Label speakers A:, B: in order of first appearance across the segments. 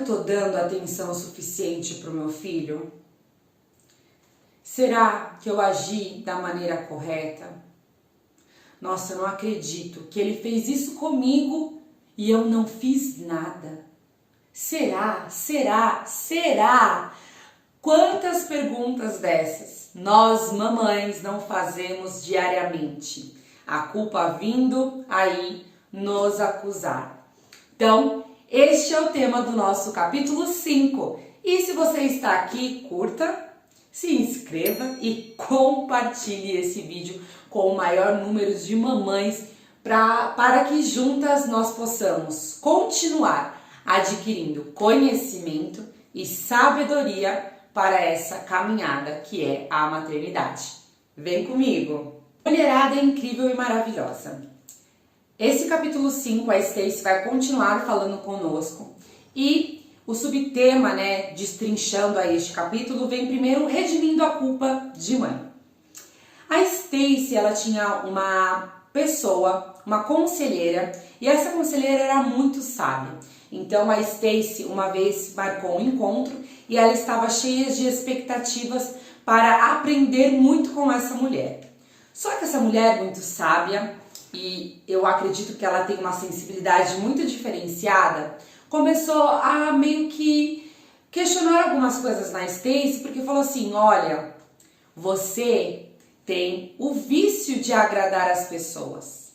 A: eu tô dando atenção suficiente pro meu filho? Será que eu agi da maneira correta? Nossa, eu não acredito que ele fez isso comigo e eu não fiz nada. Será? Será? Será? Quantas perguntas dessas nós, mamães, não fazemos diariamente? A culpa vindo aí nos acusar. Então, este é o tema do nosso capítulo 5. E se você está aqui, curta, se inscreva e compartilhe esse vídeo com o maior número de mamães para que juntas nós possamos continuar adquirindo conhecimento e sabedoria para essa caminhada que é a maternidade. Vem comigo! Mulherada incrível e maravilhosa. Esse capítulo 5, a Stacy vai continuar falando conosco e o subtema, destrinchando a este capítulo, vem primeiro redimindo a culpa de mãe. A Stacy, ela tinha uma pessoa, uma conselheira, e essa conselheira era muito sábia. Então a Stacy uma vez marcou um encontro e ela estava cheia de expectativas para aprender muito com essa mulher. Só que essa mulher muito sábia, e eu acredito que ela tem uma sensibilidade muito diferenciada, começou a meio que questionar algumas coisas na Stacy, porque falou assim: olha, você tem o vício de agradar as pessoas.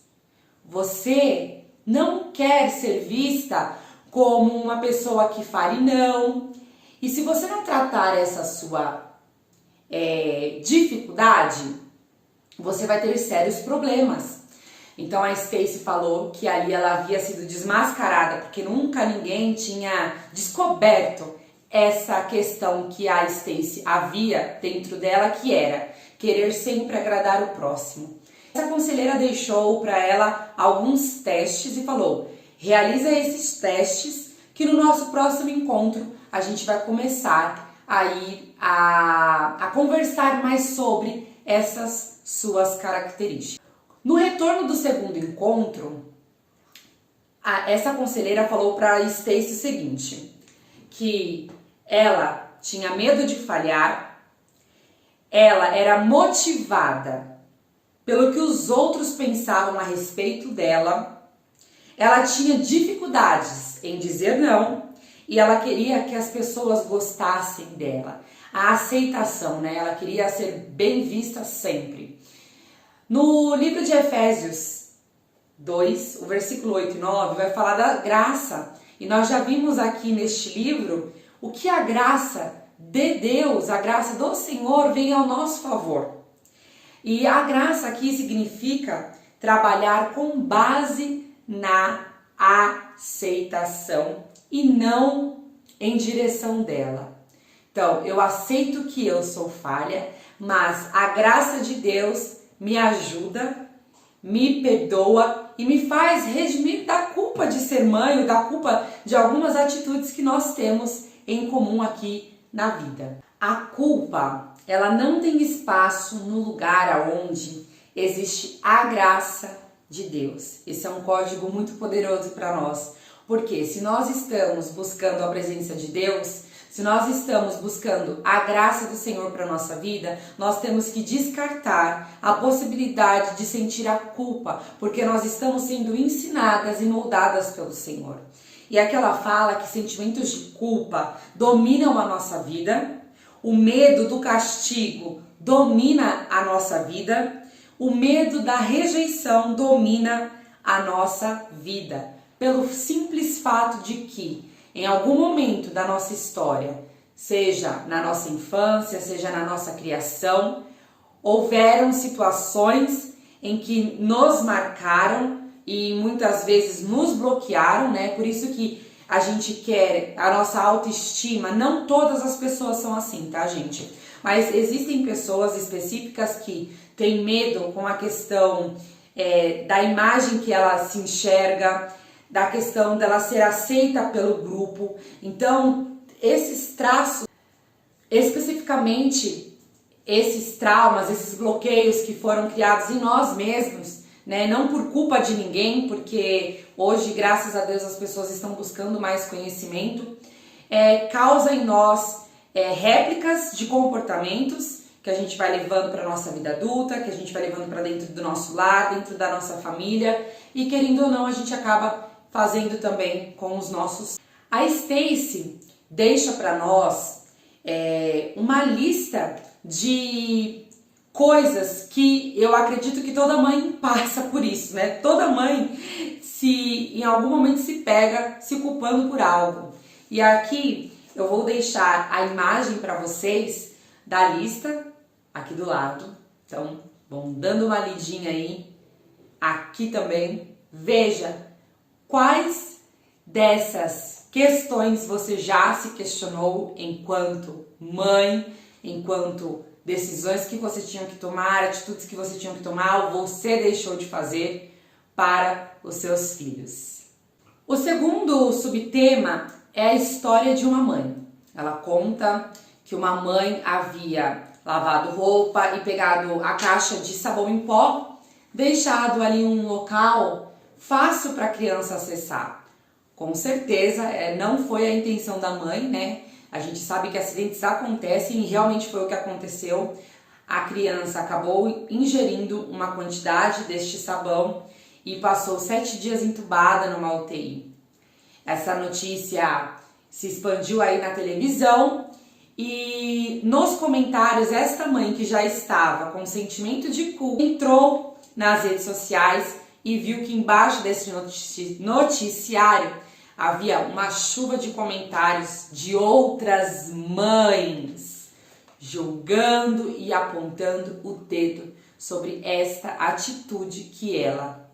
A: Você não quer ser vista como uma pessoa que fale não. E se você não tratar essa sua dificuldade, você vai ter sérios problemas. Então a Stacy falou que ali ela havia sido desmascarada porque nunca ninguém tinha descoberto essa questão que a Stacy havia dentro dela, que era querer sempre agradar o próximo. Essa conselheira deixou para ela alguns testes e falou: realiza esses testes que no nosso próximo encontro a gente vai começar a conversar mais sobre essas suas características. No retorno do segundo encontro, essa conselheira falou para a Stacy o seguinte, que ela tinha medo de falhar, ela era motivada pelo que os outros pensavam a respeito dela, ela tinha dificuldades em dizer não e ela queria que as pessoas gostassem dela. A aceitação, ela queria ser bem vista sempre. No livro de Efésios 2, o versículo 8 e 9, vai falar da graça. E nós já vimos aqui neste livro o que a graça de Deus, a graça do Senhor vem ao nosso favor. E a graça aqui significa trabalhar com base na aceitação e não em direção dela. Então, eu aceito que eu sou falha, mas a graça de Deus me ajuda, me perdoa e me faz redimir da culpa de ser mãe, ou da culpa de algumas atitudes que nós temos em comum aqui na vida. A culpa, ela não tem espaço no lugar onde existe a graça de Deus. Esse é um código muito poderoso para nós, porque se nós estamos buscando a presença de Deus, se nós estamos buscando a graça do Senhor para a nossa vida, nós temos que descartar a possibilidade de sentir a culpa, porque nós estamos sendo ensinadas e moldadas pelo Senhor. E aquela fala que sentimentos de culpa dominam a nossa vida, o medo do castigo domina a nossa vida, o medo da rejeição domina a nossa vida, pelo simples fato de que em algum momento da nossa história, seja na nossa infância, seja na nossa criação, houveram situações em que nos marcaram e muitas vezes nos bloquearam, Por isso que a gente quer a nossa autoestima. Não todas as pessoas são assim, tá, gente? Mas existem pessoas específicas que têm medo com a questão da imagem que ela se enxerga, da questão dela ser aceita pelo grupo. Então, esses traços, especificamente esses traumas, esses bloqueios que foram criados em nós mesmos, não por culpa de ninguém, porque hoje, graças a Deus, as pessoas estão buscando mais conhecimento. causa em nós réplicas de comportamentos que a gente vai levando para a nossa vida adulta, que a gente vai levando para dentro do nosso lar, dentro da nossa família, e querendo ou não, a gente acaba fazendo também com os nossos. A Stacey deixa para nós uma lista de coisas que eu acredito que toda mãe passa por isso, né? Toda mãe, se em algum momento se pega se culpando por algo. E aqui eu vou deixar a imagem para vocês da lista aqui do lado. Então, vão dando uma lidinha aí. Aqui também. Veja quais dessas questões você já se questionou enquanto mãe, enquanto decisões que você tinha que tomar, atitudes que você tinha que tomar ou você deixou de fazer para os seus filhos. O segundo subtema é a história de uma mãe. Ela conta que uma mãe havia lavado roupa e pegado a caixa de sabão em pó, deixado ali um local fácil para a criança acessar. Com certeza não foi a intenção da mãe, né? A gente sabe que acidentes acontecem e realmente foi o que aconteceu. A criança acabou ingerindo uma quantidade deste sabão e passou 7 dias entubada numa UTI. Essa notícia se expandiu aí na televisão e nos comentários esta mãe que já estava com sentimento de culpa entrou nas redes sociais e viu que embaixo desse noticiário havia uma chuva de comentários de outras mães julgando e apontando o dedo sobre esta atitude que ela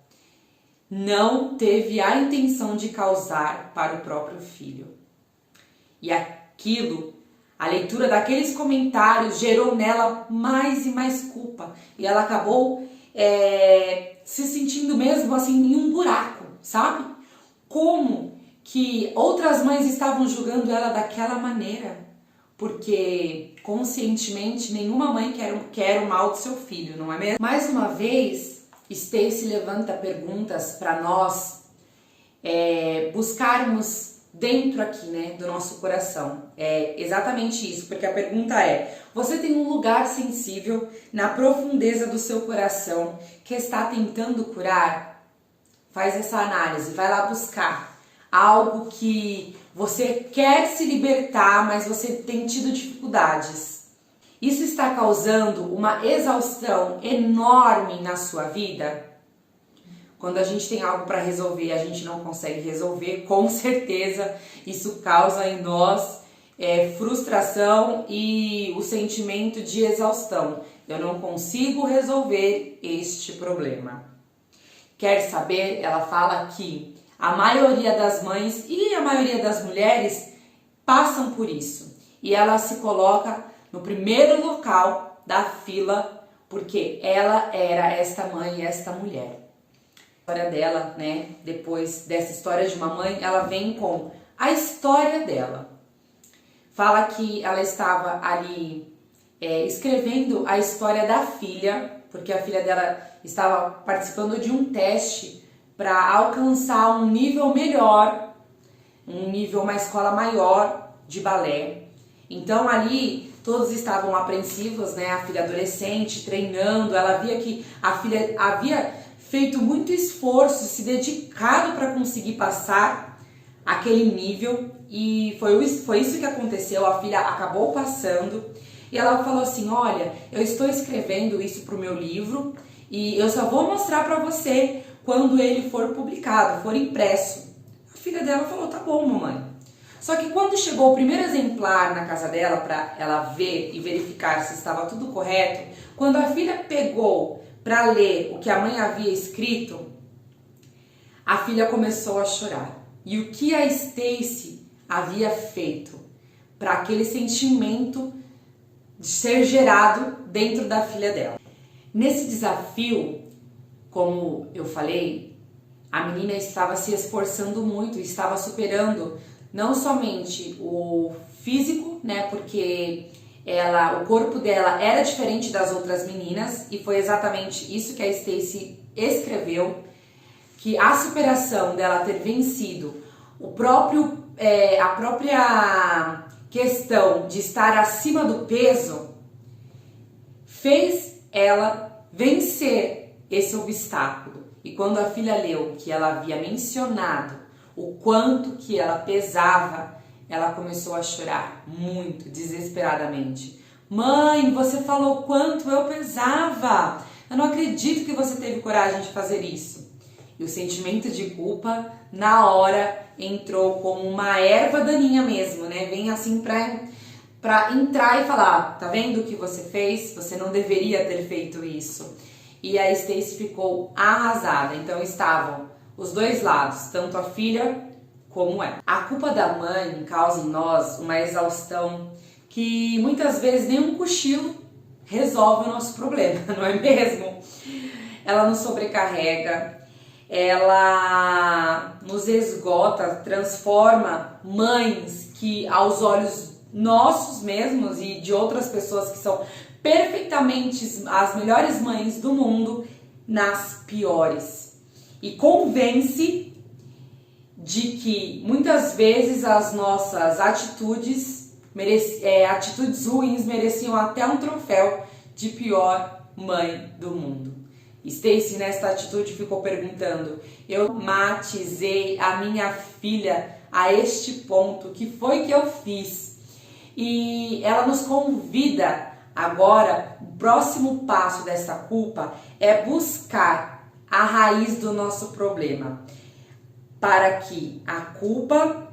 A: não teve a intenção de causar para o próprio filho. E aquilo, a leitura daqueles comentários gerou nela mais e mais culpa. E ela acabou se sentindo mesmo assim em um buraco, sabe? Como que outras mães estavam julgando ela daquela maneira, porque conscientemente nenhuma mãe quer o mal do seu filho, não é mesmo? Mais uma vez, Stacey levanta perguntas para nós buscarmos dentro aqui, né, do nosso coração. É exatamente isso, porque a pergunta é: você tem um lugar sensível na profundeza do seu coração que está tentando curar? Faz essa análise, vai lá buscar algo que você quer se libertar, mas você tem tido dificuldades. Isso está causando uma exaustão enorme na sua vida? Quando a gente tem algo para resolver e a gente não consegue resolver, com certeza isso causa em nós frustração e o sentimento de exaustão. Eu não consigo resolver este problema. Quer saber? Ela fala que a maioria das mães e a maioria das mulheres passam por isso. E ela se coloca no primeiro local da fila porque ela era esta mãe e esta mulher. A história dela, né? Depois dessa história de uma mãe, ela vem com a história dela. Fala que ela estava ali escrevendo a história da filha, porque a filha dela estava participando de um teste para alcançar um nível melhor, uma escola maior de balé. Então ali todos estavam apreensivos, né? A filha adolescente treinando, ela via que a filha havia feito muito esforço, se dedicado para conseguir passar aquele nível e foi isso que aconteceu. A filha acabou passando e ela falou assim: olha, eu estou escrevendo isso para o meu livro e eu só vou mostrar para você quando ele for publicado, for impresso. A filha dela falou: tá bom, mamãe. Só que quando chegou o primeiro exemplar na casa dela para ela ver e verificar se estava tudo correto, quando a filha pegou para ler o que a mãe havia escrito, a filha começou a chorar. E o que a Stacey havia feito para aquele sentimento de ser gerado dentro da filha dela? Nesse desafio, como eu falei, a menina estava se esforçando muito, estava superando não somente o físico, né, porque o corpo dela era diferente das outras meninas e foi exatamente isso que a Stacey escreveu, que a superação dela ter vencido o próprio a própria questão de estar acima do peso fez ela vencer esse obstáculo. E quando a filha leu que ela havia mencionado o quanto que ela pesava, ela começou a chorar muito, desesperadamente. Mãe, você falou quanto eu pesava. Eu não acredito que você teve coragem de fazer isso. E o sentimento de culpa, na hora, entrou como uma erva daninha mesmo, né? Vem assim pra entrar e falar, tá vendo o que você fez? Você não deveria ter feito isso. E a Stacy ficou arrasada. Então estavam os dois lados, tanto a filha como ela. A culpa da mãe causa em nós uma exaustão que muitas vezes nem um cochilo resolve o nosso problema, não é mesmo? Ela nos sobrecarrega, ela nos esgota, transforma mães que aos olhos nossos mesmos e de outras pessoas que são perfeitamente as melhores mães do mundo nas piores. E convence de que muitas vezes as nossas atitudes ruins mereciam até um troféu de pior mãe do mundo. Stacy, nesta atitude, ficou perguntando: eu matizei a minha filha a este ponto, o que foi que eu fiz? E ela nos convida agora, o próximo passo dessa culpa é buscar a raiz do nosso problema, para que a culpa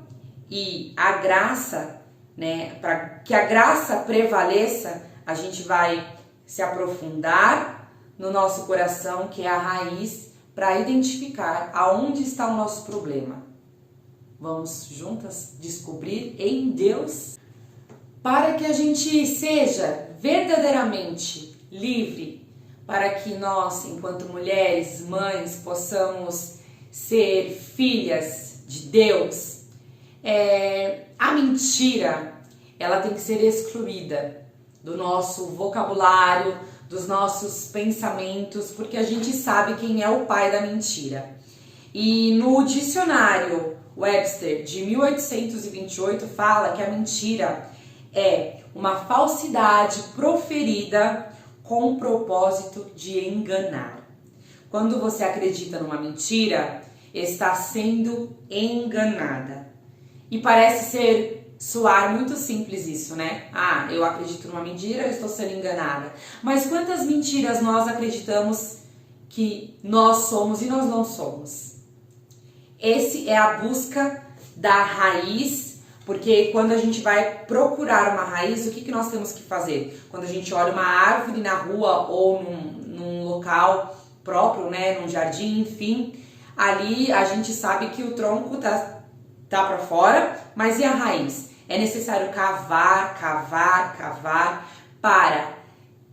A: e a graça, né, para que a graça prevaleça, a gente vai se aprofundar no nosso coração, que é a raiz, para identificar aonde está o nosso problema. Vamos juntas descobrir em Deus, para que a gente seja verdadeiramente livre, para que nós, enquanto mulheres, mães, possamos ser filhas de Deus. A mentira, ela tem que ser excluída do nosso vocabulário, dos nossos pensamentos, porque a gente sabe quem é o pai da mentira. E no dicionário Webster de 1828 fala que a mentira é uma falsidade proferida com o propósito de enganar. Quando você acredita numa mentira, está sendo enganada. E parece soar muito simples isso, né? Ah, eu acredito numa mentira, eu estou sendo enganada. Mas quantas mentiras nós acreditamos que nós somos e nós não somos? Esse é a busca da raiz, porque quando a gente vai procurar uma raiz, o que nós temos que fazer? Quando a gente olha uma árvore na rua ou num local próprio, né, num jardim, enfim, ali a gente sabe que o tronco tá para fora, mas e a raiz? É necessário cavar para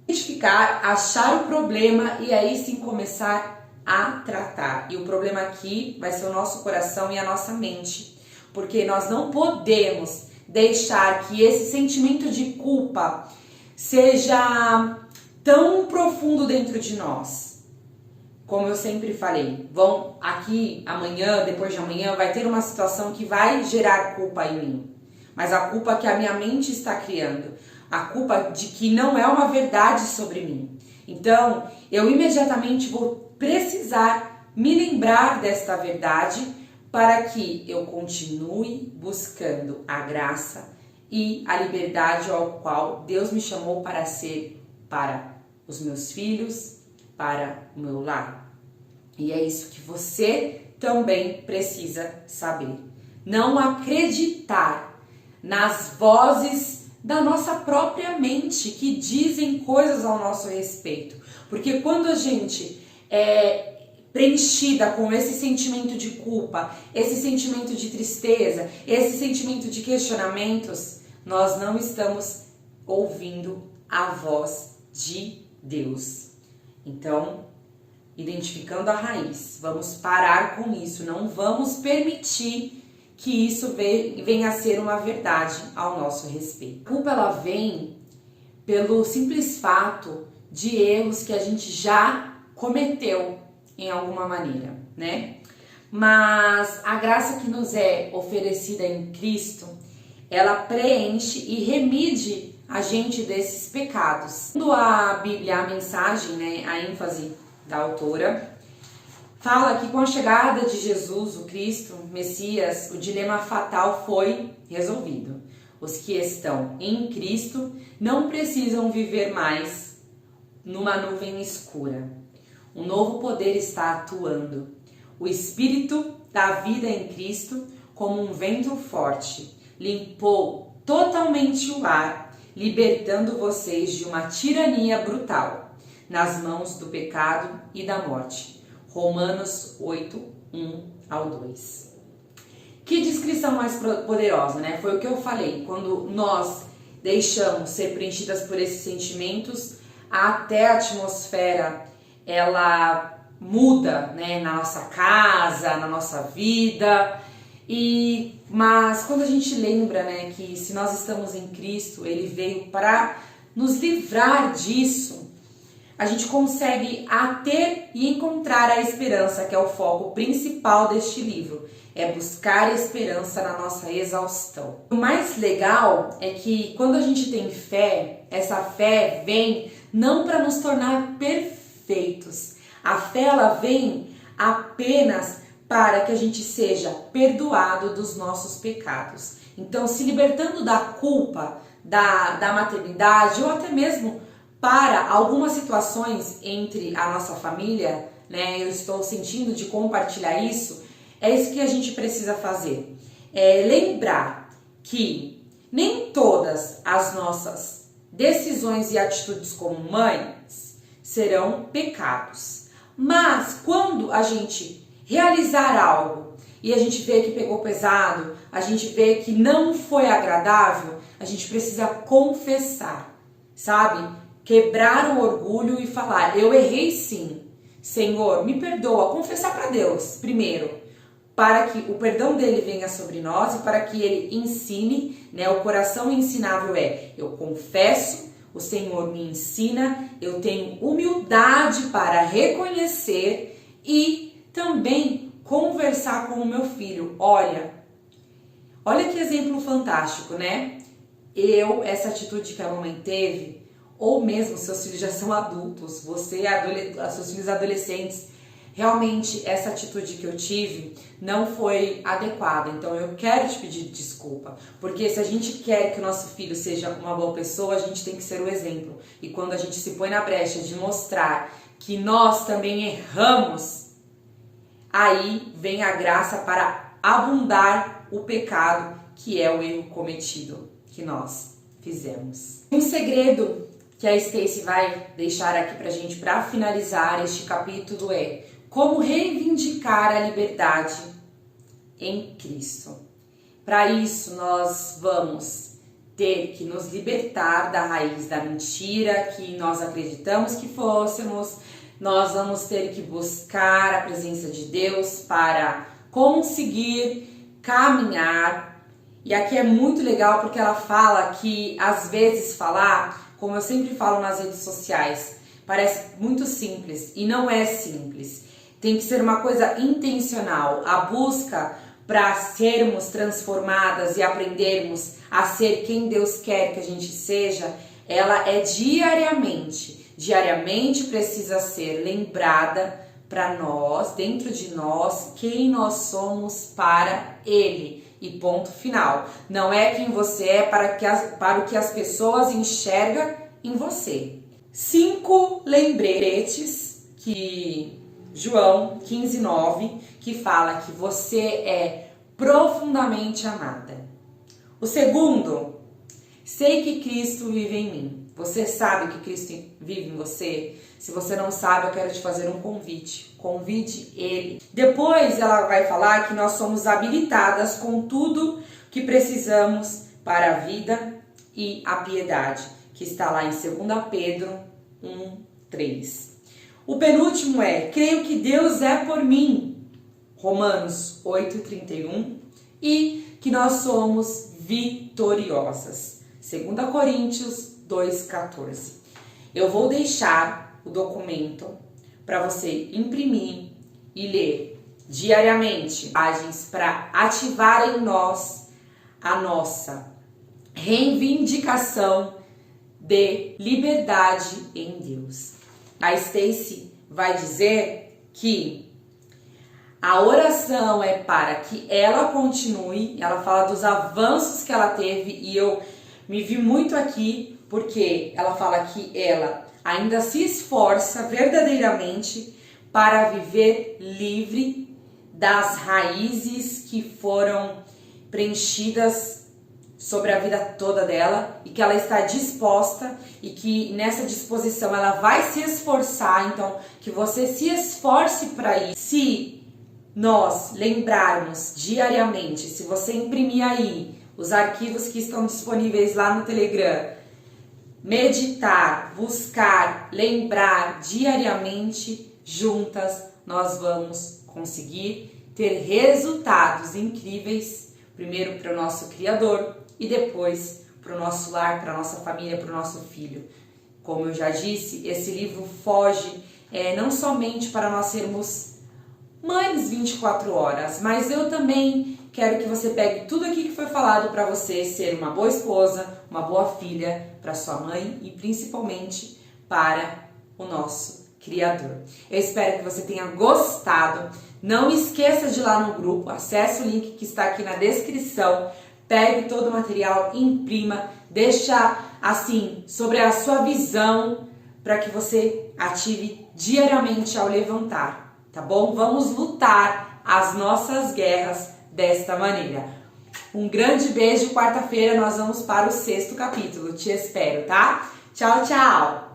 A: identificar, achar o problema e aí sim começar a tratar. E o problema aqui vai ser o nosso coração e a nossa mente, porque nós não podemos deixar que esse sentimento de culpa seja tão profundo dentro de nós. Como eu sempre falei, vão aqui amanhã, depois de amanhã, vai ter uma situação que vai gerar culpa em mim. Mas a culpa que a minha mente está criando, a culpa de que não é uma verdade sobre mim. Então, eu imediatamente vou precisar me lembrar desta verdade para que eu continue buscando a graça e a liberdade ao qual Deus me chamou para ser para os meus filhos, para o meu lar. E é isso que você também precisa saber. Não acreditar nas vozes da nossa própria mente que dizem coisas ao nosso respeito. Porque quando a gente é preenchida com esse sentimento de culpa, esse sentimento de tristeza, esse sentimento de questionamentos, nós não estamos ouvindo a voz de Deus. Então, identificando a raiz, vamos parar com isso, não vamos permitir que isso venha a ser uma verdade ao nosso respeito. A culpa, ela vem pelo simples fato de erros que a gente já cometeu em alguma maneira, né? mas a graça que nos é oferecida em Cristo, ela preenche e remide a gente desses pecados. Segundo a Bíblia, a mensagem, né, a ênfase da autora, fala que com a chegada de Jesus, o Cristo, Messias, o dilema fatal foi resolvido. Os que estão em Cristo não precisam viver mais numa nuvem escura. Um novo poder está atuando. O Espírito da vida em Cristo, como um vento forte, limpou totalmente o ar, libertando vocês de uma tirania brutal, nas mãos do pecado e da morte. Romanos 8, 1 ao 2. Que descrição mais poderosa, né? Foi o que eu falei, quando nós deixamos ser preenchidas por esses sentimentos, até a atmosfera, ela muda, né? Na nossa casa, na nossa vida. Mas quando a gente lembra, né, que se nós estamos em Cristo, Ele veio para nos livrar disso, a gente consegue ter e encontrar a esperança, que é o foco principal deste livro. É buscar esperança na nossa exaustão. O mais legal é que quando a gente tem fé, essa fé vem não para nos tornar perfeitos. A fé, ela vem apenas para que a gente seja perdoado dos nossos pecados. Então, se libertando da culpa, da maternidade, ou até mesmo para algumas situações entre a nossa família, né? Eu estou sentindo de compartilhar isso. É isso que a gente precisa fazer. É lembrar que nem todas as nossas decisões e atitudes como mães serão pecados. Mas quando a gente realizar algo e a gente vê que pegou pesado, a gente vê que não foi agradável, a gente precisa confessar, sabe? Quebrar o orgulho e falar, eu errei sim, Senhor, me perdoa, confessar para Deus primeiro, para que o perdão dele venha sobre nós e para que ele ensine, né? O coração ensinável eu confesso, o Senhor me ensina, eu tenho humildade para reconhecer e também conversar com o meu filho. Olha que exemplo fantástico, né? Essa atitude que a mamãe teve, ou mesmo seus filhos já são adultos, seus filhos adolescentes, realmente essa atitude que eu tive não foi adequada. Então eu quero te pedir desculpa, porque se a gente quer que o nosso filho seja uma boa pessoa, a gente tem que ser o exemplo. E quando a gente se põe na brecha de mostrar que nós também erramos, aí vem a graça para abundar o pecado, que é o erro cometido que nós fizemos. Um segredo que a Stacy vai deixar aqui pra gente para finalizar este capítulo é como reivindicar a liberdade em Cristo. Para isso, nós vamos ter que nos libertar da raiz da mentira que nós acreditamos que fôssemos. Nós vamos ter que buscar a presença de Deus para conseguir caminhar. E aqui é muito legal porque ela fala que às vezes falar, como eu sempre falo nas redes sociais, parece muito simples e não é simples. Tem que ser uma coisa intencional. A busca para sermos transformadas e aprendermos a ser quem Deus quer que a gente seja, ela é diariamente. Diariamente precisa ser lembrada para nós, dentro de nós, quem nós somos para Ele. E ponto final. Não é quem você é para o que as pessoas enxergam em você. 5 lembretes que João 15:9, que fala que você é profundamente amada. O segundo, sei que Cristo vive em mim. Você sabe que Cristo vive em você? Se você não sabe, eu quero te fazer um convite. Convide Ele. Depois ela vai falar que nós somos habilitadas com tudo que precisamos para a vida e a piedade, que está lá em 2 Pedro 1:3. O penúltimo creio que Deus é por mim, Romanos 8:31, e que nós somos vitoriosas, 2 Coríntios 2:14. Eu vou deixar o documento para você imprimir e ler diariamente para ativar em nós a nossa reivindicação de liberdade em Deus. A Stacy vai dizer que a oração é para que ela continue, ela fala dos avanços que ela teve e eu me vi muito aqui porque ela fala que ela ainda se esforça verdadeiramente para viver livre das raízes que foram preenchidas sobre a vida toda dela e que ela está disposta e que nessa disposição ela vai se esforçar, então que você se esforce para isso. Se nós lembrarmos diariamente, se você imprimir aí os arquivos que estão disponíveis lá no Telegram, meditar, buscar, lembrar diariamente, juntas nós vamos conseguir ter resultados incríveis, primeiro para o nosso Criador e depois para o nosso lar, para a nossa família, para o nosso filho. Como eu já disse, esse livro foge não somente para nós sermos mães 24 horas, mas eu também quero que você pegue tudo aqui que foi falado para você ser uma boa esposa, uma boa filha para sua mãe e principalmente para o nosso Criador. Eu espero que você tenha gostado. Não esqueça de ir lá no grupo, acesse o link que está aqui na descrição, pegue todo o material, imprima, deixa assim sobre a sua visão para que você ative diariamente ao levantar, tá bom? Vamos lutar as nossas guerras desta maneira. Um grande beijo, quarta-feira nós vamos para o 6º capítulo, te espero, tá? Tchau, tchau!